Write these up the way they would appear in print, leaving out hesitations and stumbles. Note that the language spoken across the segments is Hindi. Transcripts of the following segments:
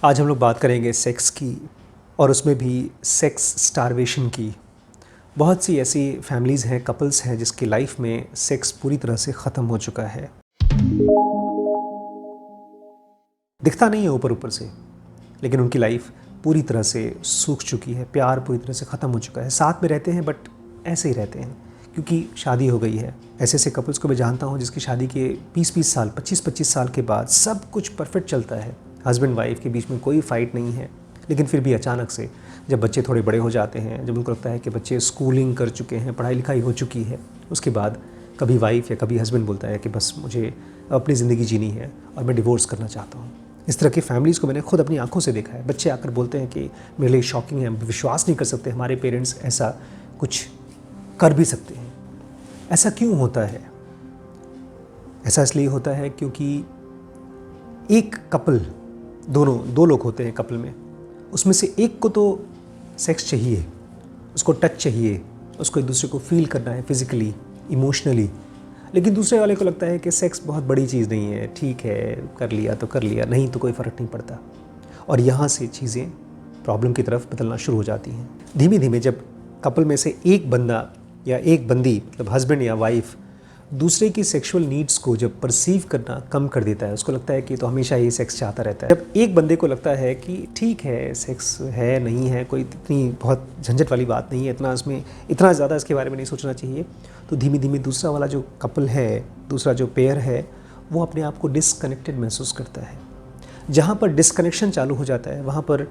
आज हम लोग बात करेंगे सेक्स की और उसमें भी सेक्स स्टारवेशन की। बहुत सी ऐसी फैमिलीज़ हैं, कपल्स हैं जिसकी लाइफ में सेक्स पूरी तरह से ख़त्म हो चुका है। दिखता नहीं है ऊपर ऊपर से, लेकिन उनकी लाइफ पूरी तरह से सूख चुकी है, प्यार पूरी तरह से ख़त्म हो चुका है। साथ में रहते हैं बट ऐसे ही रहते हैं क्योंकि शादी हो गई है। ऐसे ऐसे कपल्स को मैं जानता हूँ जिसकी शादी के 20-20 साल, 25-25 साल के बाद सब कुछ परफेक्ट चलता है। हस्बैंड वाइफ के बीच में कोई फ़ाइट नहीं है, लेकिन फिर भी अचानक से जब बच्चे थोड़े बड़े हो जाते हैं, जब उनको लगता है कि बच्चे स्कूलिंग कर चुके हैं, पढ़ाई लिखाई हो चुकी है, उसके बाद कभी वाइफ या कभी हस्बैंड बोलता है कि बस मुझे अपनी ज़िंदगी जीनी है और मैं डिवोर्स करना चाहता हूँ। इस तरह की फैमिलीज़ को मैंने खुद अपनी आंखों से देखा है। बच्चे आकर बोलते हैं कि मेरे लिए शॉकिंग है, विश्वास नहीं कर सकते हमारे पेरेंट्स ऐसा कुछ कर भी सकते हैं। ऐसा क्यों होता है? ऐसा इसलिए होता है क्योंकि एक कपल, दो लोग होते हैं कपल में, उसमें से एक को तो सेक्स चाहिए, उसको टच चाहिए, उसको एक दूसरे को फील करना है फिज़िकली, इमोशनली, लेकिन दूसरे वाले को लगता है कि सेक्स बहुत बड़ी चीज़ नहीं है, ठीक है कर लिया तो कर लिया, नहीं तो कोई फ़र्क नहीं पड़ता। और यहाँ से चीज़ें प्रॉब्लम की तरफ बदलना शुरू हो जाती हैं। धीमे धीमे जब कपल में से एक बंदा या एक बंदी, मतलब हस्बैंड या वाइफ, दूसरे की सेक्सुअल नीड्स को जब परसीव करना कम कर देता है, उसको लगता है कि तो हमेशा ही सेक्स चाहता रहता है। जब एक बंदे को लगता है कि ठीक है सेक्स है, नहीं है, कोई इतनी बहुत झंझट वाली बात नहीं है, इतना ज़्यादा इसके बारे में नहीं सोचना चाहिए, तो धीमे धीमे दूसरा वाला जो कपल है, दूसरा जो पेयर है, वो अपने आप को डिसकनेक्टेड महसूस करता है। जहाँ पर डिसकनेक्शन चालू हो जाता है, वहाँ पर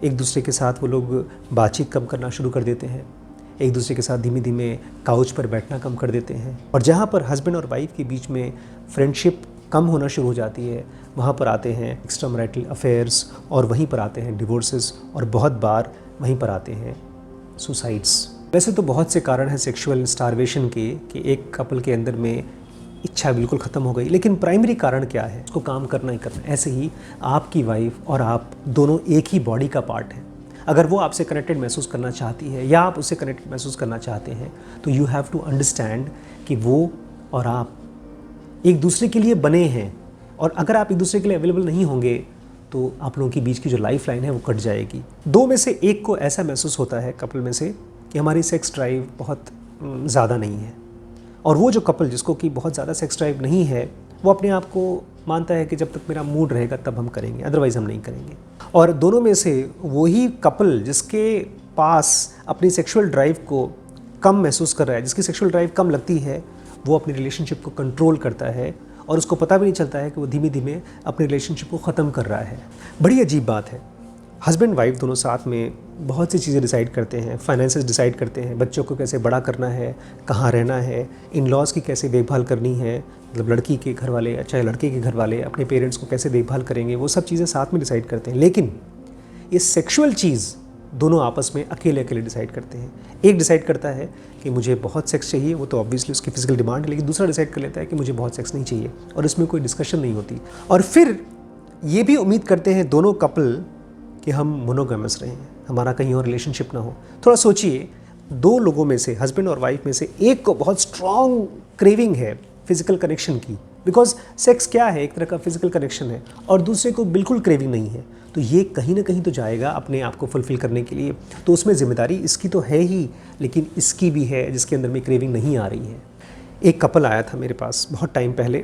एक दूसरे के साथ वो लोग बातचीत कम करना शुरू कर देते हैं, एक दूसरे के साथ धीमे धीमे काउच पर बैठना कम कर देते हैं। और जहाँ पर हस्बैंड और वाइफ के बीच में फ्रेंडशिप कम होना शुरू हो जाती है, वहाँ पर आते हैं एक्स्ट्रा मैरिटल अफेयर्स, और वहीं पर आते हैं डिवोर्सेस, और बहुत बार वहीं पर आते हैं सुसाइड्स। वैसे तो बहुत से कारण हैं सेक्सुअल स्टारवेशन के कि एक कपल के अंदर में इच्छा बिल्कुल ख़त्म हो गई, लेकिन प्राइमरी कारण क्या है? उसको काम करना ही करना। ऐसे ही आपकी वाइफ और आप दोनों एक ही बॉडी का पार्ट हैं। अगर वो आपसे कनेक्टेड महसूस करना चाहती है या आप उससे कनेक्टेड महसूस करना चाहते हैं, तो यू हैव टू अंडरस्टैंड कि वो और आप एक दूसरे के लिए बने हैं, और अगर आप एक दूसरे के लिए अवेलेबल नहीं होंगे तो आप लोगों के बीच की जो लाइफ लाइन है वो कट जाएगी। दो में से एक को ऐसा महसूस होता है कपल में से कि हमारी सेक्स ड्राइव बहुत ज़्यादा नहीं है, और वो जो कपल जिसको कि बहुत ज़्यादा सेक्स ड्राइव नहीं है, वो अपने आप को मानता है कि जब तक मेरा मूड रहेगा तब हम करेंगे, अदरवाइज़ हम नहीं करेंगे। और दोनों में से वही कपल जिसके पास अपनी सेक्सुअल ड्राइव को कम महसूस कर रहा है, जिसकी सेक्सुअल ड्राइव कम लगती है, वो अपनी रिलेशनशिप को कंट्रोल करता है, और उसको पता भी नहीं चलता है कि वो धीमे धीमे अपनी रिलेशनशिप को ख़त्म कर रहा है। बड़ी अजीब बात है। हस्बैंड वाइफ दोनों साथ में बहुत सी चीज़ें डिसाइड करते हैं, फाइनेंसेस डिसाइड करते हैं, बच्चों को कैसे बड़ा करना है, कहाँ रहना है, इन लॉज़ की कैसे देखभाल करनी है, मतलब लड़की के घर वाले चाहे लड़के के घर वाले अपने पेरेंट्स को कैसे देखभाल करेंगे, वो सब चीज़ें साथ में डिसाइड करते हैं। लेकिन ये सेक्सुअल चीज़ दोनों आपस में अकेले अकेले डिसाइड करते हैं। एक डिसाइड करता है कि मुझे बहुत सेक्स चाहिए, वो तो ऑब्वियसली उसकी फिजिकल डिमांड है, लेकिन दूसरा डिसाइड कर लेता है कि मुझे बहुत सेक्स नहीं चाहिए, और इसमें कोई डिस्कशन नहीं होती। और फिर ये भी उम्मीद करते हैं दोनों कपल कि हम मोनोगैमस रहें, हमारा कहीं और रिलेशनशिप ना हो। थोड़ा सोचिए, दो लोगों में से, हस्बैंड और वाइफ में से एक को बहुत स्ट्रॉन्ग क्रेविंग है फिजिकल कनेक्शन की, बिकॉज सेक्स क्या है, एक तरह का फिजिकल कनेक्शन है, और दूसरे को बिल्कुल क्रेविंग नहीं है, तो ये कहीं ना कहीं तो जाएगा अपने आप को फुलफिल करने के लिए। तो उसमें जिम्मेदारी इसकी तो है ही, लेकिन इसकी भी है जिसके अंदर में क्रेविंग नहीं आ रही है। एक कपल आया था मेरे पास बहुत टाइम पहले,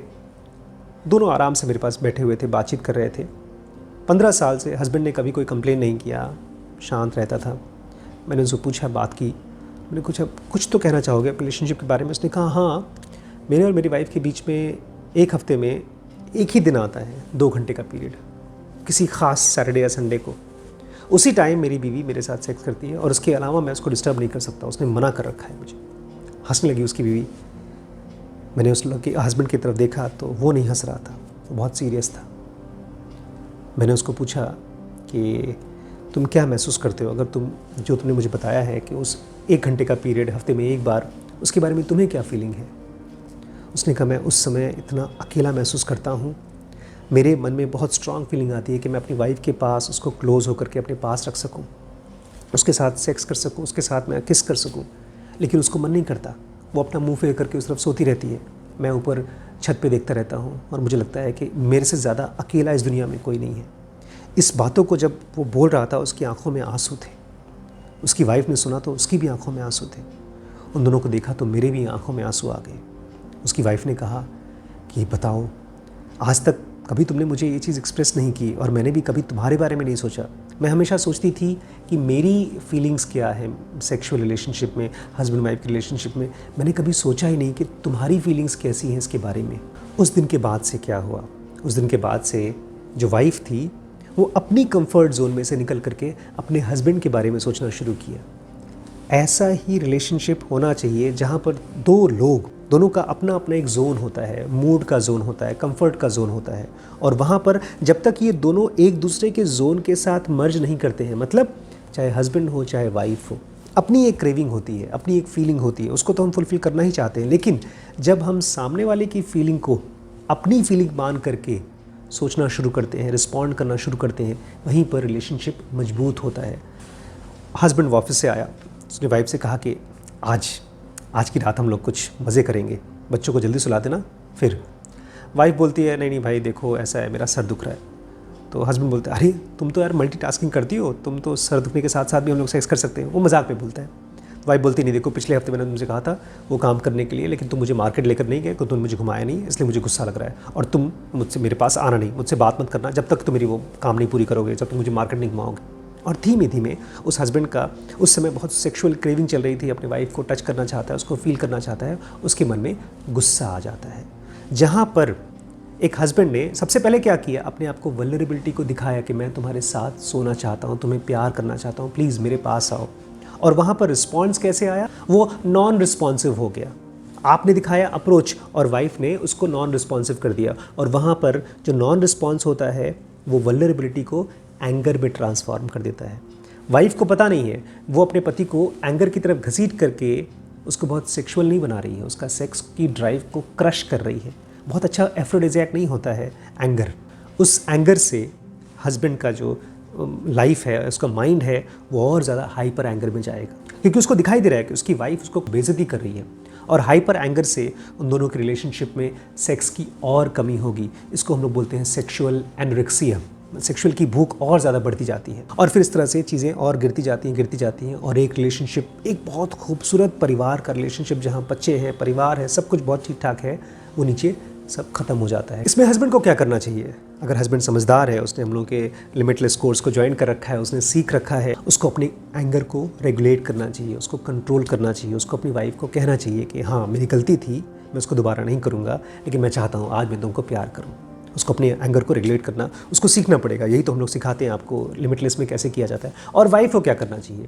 दोनों आराम से मेरे पास बैठे हुए थे, बातचीत कर रहे थे। 15 साल से हस्बैंड ने कभी कोई कंप्लेन नहीं किया, शांत रहता था। मैंने उसको पूछा, बात की, मैंने पूछा कुछ तो कहना चाहोगे अपने रिलेशनशिप के बारे में? उसने कहा हाँ, मेरे और मेरी वाइफ के बीच में एक हफ्ते में एक ही दिन आता है, 2 घंटे का पीरियड, किसी ख़ास सैटरडे या संडे को। उसी टाइम मेरी बीवी मेरे साथ सेक्स करती है, और उसके अलावा मैं उसको डिस्टर्ब नहीं कर सकता, उसने मना कर रखा है मुझे। हंसने लगी उसकी बीवी। मैंने उस लड़के हस्बैंड की तरफ देखा तो वो नहीं हंस रहा था, वो बहुत सीरियस था। मैंने उसको पूछा कि तुम क्या महसूस करते हो अगर तुमने मुझे बताया है कि उस 1 घंटे का पीरियड हफ्ते में एक बार, उसके बारे में तुम्हें क्या फीलिंग है? उसने कहा, मैं उस समय इतना अकेला महसूस करता हूँ, मेरे मन में बहुत स्ट्रांग फीलिंग आती है कि मैं अपनी वाइफ के पास उसको क्लोज़ होकर के अपने पास रख सकूँ, उसके साथ सेक्स कर सकूँ, उसके साथ मैं किस कर सकूँ, लेकिन उसको मन नहीं करता। वो अपना मुँह फेर करके उस तरफ सोती रहती है, मैं ऊपर छत पे देखता रहता हूँ, और मुझे लगता है कि मेरे से ज़्यादा अकेला इस दुनिया में कोई नहीं है। इस बातों को जब वो बोल रहा था उसकी आंखों में आंसू थे। उसकी वाइफ ने सुना तो उसकी भी आंखों में आंसू थे। उन दोनों को देखा तो मेरे भी आंखों में आंसू आ गए। उसकी वाइफ ने कहा कि बताओ, आज तक कभी तुमने मुझे ये चीज़ एक्सप्रेस नहीं की और मैंने भी कभी तुम्हारे बारे में नहीं सोचा। मैं हमेशा सोचती थी कि मेरी फीलिंग्स क्या है सेक्सुअल रिलेशनशिप में, हस्बैंड वाइफ के रिलेशनशिप में। मैंने कभी सोचा ही नहीं कि तुम्हारी फीलिंग्स कैसी हैं इसके बारे में। उस दिन के बाद से क्या हुआ, उस दिन के बाद से जो वाइफ थी वो अपनी कंफर्ट जोन में से निकल करके अपने हस्बैंड के बारे में सोचना शुरू किया। ऐसा ही रिलेशनशिप होना चाहिए जहाँ पर दो लोग, दोनों का अपना अपना एक जोन होता है, मूड का जोन होता है, कंफर्ट का जोन होता है, और वहाँ पर जब तक ये दोनों एक दूसरे के जोन के साथ मर्ज नहीं करते हैं, मतलब चाहे हस्बैंड हो चाहे वाइफ हो, अपनी एक क्रेविंग होती है, अपनी एक फीलिंग होती है, उसको तो हम फुलफिल करना ही चाहते हैं। लेकिन जब हम सामने वाले की फीलिंग को अपनी फीलिंग मान करके सोचना शुरू करते हैं, रिस्पॉन्ड करना शुरू करते हैं, वहीं पर रिलेशनशिप मजबूत होता है। हस्बैंड ऑफिस से आया, उसने वाइफ से कहा कि आज की रात हम लोग कुछ मज़े करेंगे, बच्चों को जल्दी सुला देना। फिर वाइफ बोलती है नहीं भाई देखो ऐसा है, मेरा सर दुख रहा है। तो हस्बैंड बोलते हैं अरे तुम तो यार मल्टीटास्किंग करती हो, तुम तो सर दुखने के साथ साथ भी हम लोग सेक्स कर सकते हैं। वो मजाक में बोलता है। वाइफ बोलती नहीं देखो पिछले हफ्ते मैंने तुमसे कहा था वो काम करने के लिए, लेकिन तुम मुझे मार्केट लेकर नहीं गए, तुमने मुझे घुमाया नहीं, इसलिए मुझे गुस्सा लग रहा है। और तुम मुझसे मेरे पास आना नहीं, मुझसे बात मत करना जब तक तुम मेरी वो काम नहीं पूरी करोगे, जब तक मुझे मार्केट नहीं घुमाओगे। और धीमे धीमे उस हस्बैंड का उस समय बहुत सेक्सुअल क्रेविंग चल रही थी, अपनी वाइफ को टच करना चाहता है, उसको फील करना चाहता है, उसके मन में गुस्सा आ जाता है। जहाँ पर एक हस्बैंड ने सबसे पहले क्या किया, अपने आप को वल्नरेबिलिटी को दिखाया कि मैं तुम्हारे साथ सोना चाहता हूँ, तुम्हें प्यार करना चाहता हूँ, प्लीज़ मेरे पास आओ। और वहाँ पर रिस्पॉन्स कैसे आया, वो नॉन रिस्पॉन्सिव हो गया। आपने दिखाया अप्रोच और वाइफ ने उसको नॉन रिस्पॉन्सिव कर दिया, और वहाँ पर जो नॉन रिस्पॉन्स होता है वो वल्नरेबिलिटी को एंगर में ट्रांसफॉर्म कर देता है। वाइफ को पता नहीं है, वो अपने पति को एंगर की तरफ घसीट करके उसको बहुत सेक्सुअल नहीं बना रही है, उसका सेक्स की ड्राइव को क्रश कर रही है। बहुत अच्छा एफ्रोडिजिएक नहीं होता है एंगर। उस एंगर से हस्बैंड का जो लाइफ है, उसका माइंड है, वो और ज़्यादा हाइपर एंगर में जाएगा, क्योंकि उसको दिखाई दे रहा है कि उसकी वाइफ उसको बेइज्जती कर रही है। और हाइपर एंगर से उन दोनों के रिलेशनशिप में सेक्स की और कमी होगी। इसको हम लोग बोलते हैं सेक्सुअल एनोरेक्सिया। सेक्सुअल की भूख और ज़्यादा बढ़ती जाती है, और फिर इस तरह से चीज़ें और गिरती जाती हैं, और एक रिलेशनशिप, एक बहुत खूबसूरत परिवार का रिलेशनशिप जहाँ बच्चे हैं, परिवार है, सब कुछ बहुत ठीक ठाक है, वो नीचे सब खत्म हो जाता है। इसमें हस्बैंड को क्या करना चाहिए? अगर हस्बैंड समझदार है, उसने हम लोग के लिमिटलेस कोर्स को ज्वाइन कर रखा है, उसने सीख रखा है, उसको अपने एंगर को रेगुलेट करना चाहिए, उसको कंट्रोल करना चाहिए, उसको अपनी वाइफ को कहना चाहिए कि हाँ मेरी गलती थी, मैं उसको दोबारा नहीं करूँगा, लेकिन मैं चाहता हूँ आज मैं तुमको प्यार करूँ। उसको अपने एंगर को रेगुलेट करना उसको सीखना पड़ेगा। यही तो हम लोग सिखाते हैं आपको लिमिटलेस में कैसे किया जाता है। और वाइफ को क्या करना चाहिए?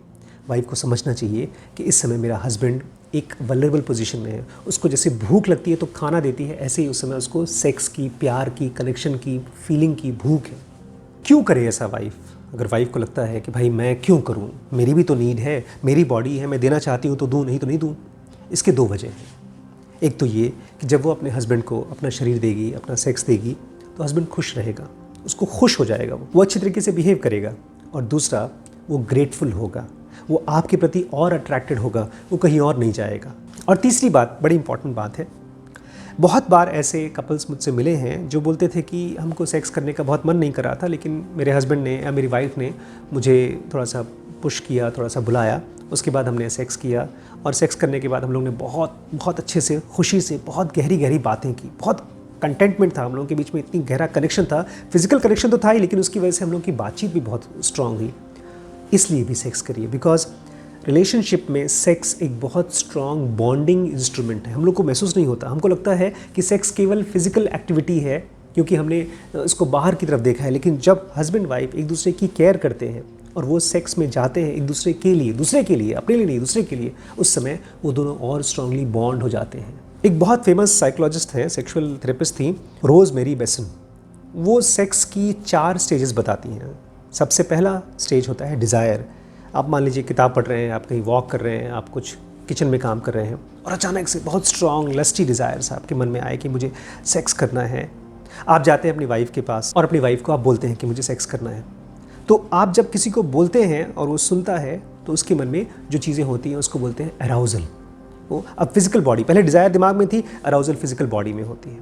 वाइफ को समझना चाहिए कि इस समय मेरा हस्बैंड एक वल्नरेबल पोजीशन में है, उसको जैसे भूख लगती है तो खाना देती है, ऐसे ही उस समय उसको सेक्स की, प्यार की, कनेक्शन की, फीलिंग की भूख है। क्यों करे ऐसा वाइफ? अगर वाइफ को लगता है कि भाई मैं क्यों करूं, मेरी भी तो नीड है, मेरी बॉडी है, मैं देना चाहती हूं तो दूं, नहीं तो नहीं दूं। इसके दो वजह हैं। एक तो ये कि जब वो अपने हस्बैंड को अपना शरीर देगी, अपना सेक्स देगी, तो हस्बैंड खुश रहेगा, उसको खुश हो जाएगा, वो अच्छी तरीके से बिहेव करेगा। और दूसरा, वो ग्रेटफुल होगा, वो आपके प्रति और अट्रैक्टेड होगा, वो कहीं और नहीं जाएगा। और तीसरी बात, बड़ी इंपॉर्टेंट बात है, बहुत बार ऐसे कपल्स मुझसे मिले हैं जो बोलते थे कि हमको सेक्स करने का बहुत मन नहीं कर रहा था, लेकिन मेरे हस्बैंड ने या मेरी वाइफ ने मुझे थोड़ा सा पुश किया, थोड़ा सा बुलाया, उसके बाद हमने सेक्स किया, और सेक्स करने के बाद हम लोग ने बहुत अच्छे से, खुशी से, बहुत गहरी बातें की, बहुत कंटेंटमेंट था हम लोगों के बीच में, इतनी गहरा कनेक्शन था। फिजिकल कनेक्शन तो था ही, लेकिन उसकी वजह से हम लोग की बातचीत भी बहुत स्ट्रांग हुई। इसलिए भी सेक्स करिए, बिकॉज रिलेशनशिप में सेक्स एक बहुत स्ट्रांग बॉन्डिंग इंस्ट्रूमेंट है। हम लोग को महसूस नहीं होता, हमको लगता है कि सेक्स केवल फिजिकल एक्टिविटी है, क्योंकि हमने इसको बाहर की तरफ देखा है। लेकिन जब हस्बैंड वाइफ एक दूसरे की केयर करते हैं और वो सेक्स में जाते हैं एक दूसरे के लिए, अपने लिए नहीं, दूसरे के लिए, उस समय वो दोनों और स्ट्रांगली बॉन्ड हो जाते हैं। एक बहुत फेमस साइकोलॉजिस्ट हैं, सेक्सुअल थेरेपिस्ट थी, रोजमेरी बेसन। वो सेक्स की 4 स्टेजेस बताती हैं। सबसे पहला स्टेज होता है डिज़ायर। आप मान लीजिए किताब पढ़ रहे हैं, आप कहीं वॉक कर रहे हैं, आप कुछ किचन में काम कर रहे हैं, और अचानक से बहुत स्ट्रॉन्ग लस्टी डिज़ायर्स आपके मन में आए कि मुझे सेक्स करना है। आप जाते हैं अपनी वाइफ के पास और अपनी वाइफ को आप बोलते हैं कि मुझे सेक्स करना है। तो आप जब किसी को बोलते हैं और वो सुनता है, तो उसके मन में जो चीज़ें होती हैं उसको बोलते हैं अराउजल। वो अब फिजिकल बॉडी, पहले डिज़ायर दिमाग में थी, अराउजल फिजिकल बॉडी में होती है।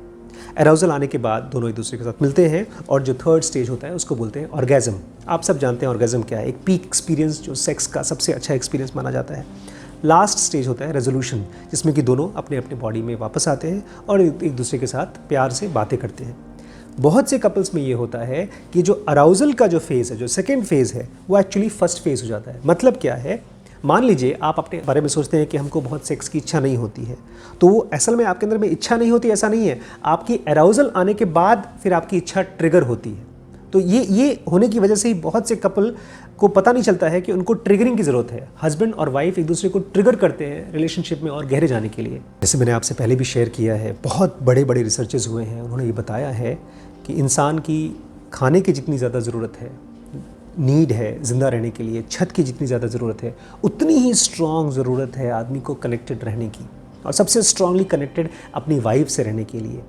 एराउजल आने के बाद दोनों एक दूसरे के साथ मिलते हैं और जो थर्ड स्टेज होता है उसको बोलते हैं ऑर्गेज़म। आप सब जानते हैं ऑर्गेज़म क्या है, एक पीक एक्सपीरियंस जो सेक्स का सबसे अच्छा एक्सपीरियंस माना जाता है। लास्ट स्टेज होता है रेजोल्यूशन, जिसमें कि दोनों अपने अपने बॉडी में वापस आते हैं और एक दूसरे के साथ प्यार से बातें करते हैं। बहुत से कपल्स में ये होता है कि जो अराउजल का जो फेज़ है, जो सेकेंड फेज़ है, वो एक्चुअली फर्स्ट फेज़ हो जाता है। मतलब क्या है, मान लीजिए आप अपने बारे में सोचते हैं कि हमको बहुत सेक्स की इच्छा नहीं होती है, तो वो असल में आपके अंदर में इच्छा नहीं होती, ऐसा नहीं है। आपकी अराउजल आने के बाद फिर आपकी इच्छा ट्रिगर होती है। तो ये होने की वजह से ही बहुत से कपल को पता नहीं चलता है कि उनको ट्रिगरिंग की ज़रूरत है। हस्बैंड और वाइफ एक दूसरे को ट्रिगर करते हैं रिलेशनशिप में और गहरे जाने के लिए। जैसे मैंने आपसे पहले भी शेयर किया है, बहुत बड़े बड़े रिसर्चेस हुए हैं, उन्होंने ये बताया है कि इंसान की खाने की जितनी ज़्यादा ज़रूरत है, नीड है ज़िंदा रहने के लिए, छत की जितनी ज़्यादा ज़रूरत है, उतनी ही स्ट्रॉन्ग ज़रूरत है आदमी को कनेक्टेड रहने की, और सबसे स्ट्रांगली कनेक्टेड अपनी वाइफ से रहने के लिए।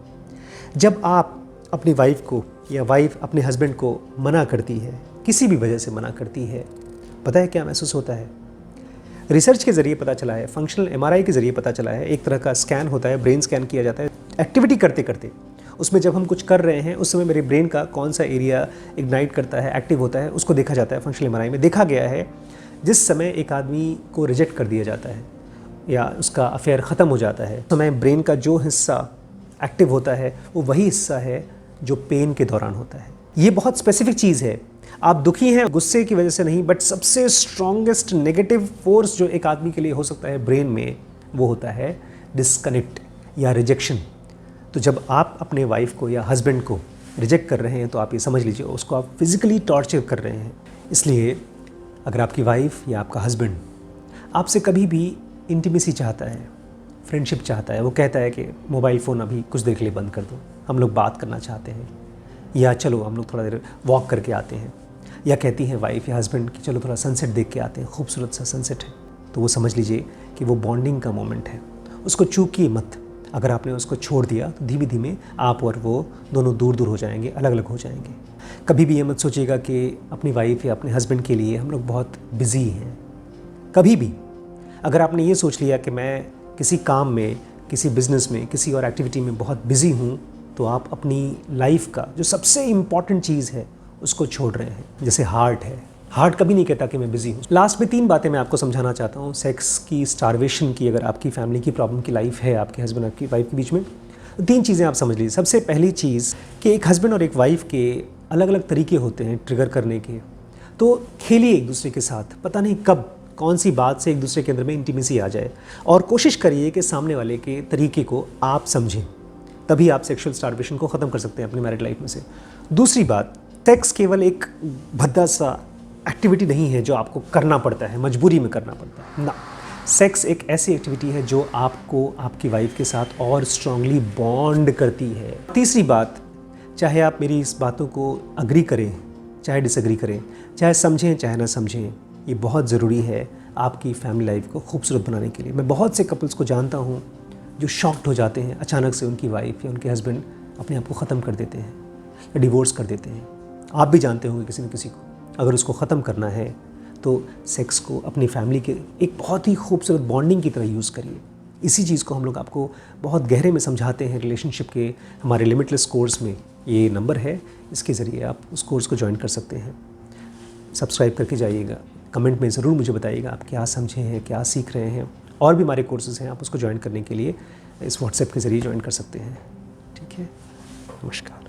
जब आप अपनी वाइफ को या वाइफ अपने हस्बैंड को मना करती है, किसी भी वजह से मना करती है, पता है क्या महसूस होता है? रिसर्च के ज़रिए पता चला है, फंक्शनल MRI के ज़रिए पता चला है, एक तरह का स्कैन होता है, ब्रेन स्कैन किया जाता है एक्टिविटी करते करते। उसमें जब हम कुछ कर रहे हैं उस समय मेरे ब्रेन का कौन सा एरिया इग्नाइट करता है, एक्टिव होता है, उसको देखा जाता है। फंक्शनल MRI में देखा गया है, जिस समय एक आदमी को रिजेक्ट कर दिया जाता है या उसका अफेयर ख़त्म हो जाता है, उस समय ब्रेन का जो हिस्सा एक्टिव होता है वो वही हिस्सा है जो पेन के दौरान होता है। ये बहुत स्पेसिफिक चीज़ है। आप दुखी हैं गुस्से की वजह से नहीं, बट सबसे स्ट्रॉन्गेस्ट नेगेटिव फोर्स जो एक आदमी के लिए हो सकता है ब्रेन में, वो होता है डिस्कनेक्ट या रिजेक्शन। तो जब आप अपने वाइफ को या हस्बैंड को रिजेक्ट कर रहे हैं तो आप ये समझ लीजिए उसको आप फिज़िकली टॉर्चर कर रहे हैं। इसलिए अगर आपकी वाइफ या आपका हस्बैंड आपसे कभी भी इंटीमेसी चाहता है, फ्रेंडशिप चाहता है, वो कहता है कि मोबाइल फ़ोन अभी कुछ देर के लिए बंद कर दो, हम लोग बात करना चाहते हैं, या चलो हम लोग थोड़ा देर वॉक करके आते हैं, या कहती हैं वाइफ या हस्बैंड कि चलो थोड़ा सनसेट देख के आते हैं, खूबसूरत सा सनसेट है, तो वो समझ लीजिए कि वो बॉन्डिंग का मोमेंट है। उसको चूकिए मत। अगर आपने उसको छोड़ दिया तो धीमे धीमे आप और वो दोनों दूर दूर हो जाएंगे, अलग अलग हो जाएंगे। कभी भी ये मत सोचिएगा कि अपनी वाइफ या अपने हस्बैंड के लिए हम लोग बहुत बिज़ी हैं। कभी भी अगर आपने ये सोच लिया कि मैं किसी काम में, किसी बिज़नेस में, किसी और एक्टिविटी में बहुत बिज़ी हूँ, तो आप अपनी लाइफ का जो सबसे इम्पॉर्टेंट चीज़ है उसको छोड़ रहे हैं। जैसे हार्ट है, हार्ट कभी नहीं कहता कि मैं बिज़ी हूँ। लास्ट में 3 बातें मैं आपको समझाना चाहता हूँ सेक्स की स्टारवेशन की। अगर आपकी फैमिली की प्रॉब्लम की लाइफ है, आपके हस्बैंड आपकी वाइफ के बीच में, तो 3 चीज़ें आप समझ लीजिए। सबसे पहली चीज़ कि एक हस्बैंड और एक वाइफ के अलग अलग तरीके होते हैं ट्रिगर करने के। तो खेलिए एक दूसरे के साथ, पता नहीं कब कौन सी बात से एक दूसरे के अंदर में इंटीमेसी आ जाए, और कोशिश करिए कि सामने वाले के तरीके को आप समझें, तभी आप सेक्सुअल स्टारवेशन को ख़त्म कर सकते हैं अपनी मैरिड लाइफ में से। दूसरी बात, सेक्स केवल एक भद्दा सा एक्टिविटी नहीं है जो आपको करना पड़ता है, मजबूरी में करना पड़ता है ना। सेक्स एक ऐसी एक्टिविटी है जो आपको आपकी वाइफ के साथ और स्ट्रांगली बॉन्ड करती है। तीसरी बात, चाहे आप मेरी इस बातों को अग्री करें, चाहे डिसएग्री करें, चाहे समझें चाहे ना समझें, ये बहुत ज़रूरी है आपकी फैमिली लाइफ को खूबसूरत बनाने के लिए। मैं बहुत से कपल्स को जानता हूँ जो शॉक्ड हो जाते हैं, अचानक से उनकी वाइफ या उनके हस्बैंड अपने आप को ख़त्म कर देते हैं या डिवोर्स कर देते हैं। आप भी जानते होंगे किसी न किसी को। अगर उसको ख़त्म करना है तो सेक्स को अपनी फैमिली के एक बहुत ही खूबसूरत बॉन्डिंग की तरह यूज़ करिए। इसी चीज़ को हम लोग आपको बहुत गहरे में समझाते हैं रिलेशनशिप के हमारे लिमिटलेस कोर्स में। ये नंबर है, इसके ज़रिए आप उस कोर्स को ज्वाइन कर सकते हैं। सब्सक्राइब करके जाइएगा। कमेंट में ज़रूर मुझे बताइएगा आप क्या समझे हैं, क्या सीख रहे हैं। और भी हमारे कोर्सेज हैं, आप उसको ज्वाइन करने के लिए इस व्हाट्सएप के ज़रिए ज्वाइन कर सकते हैं। ठीक है, नमस्कार।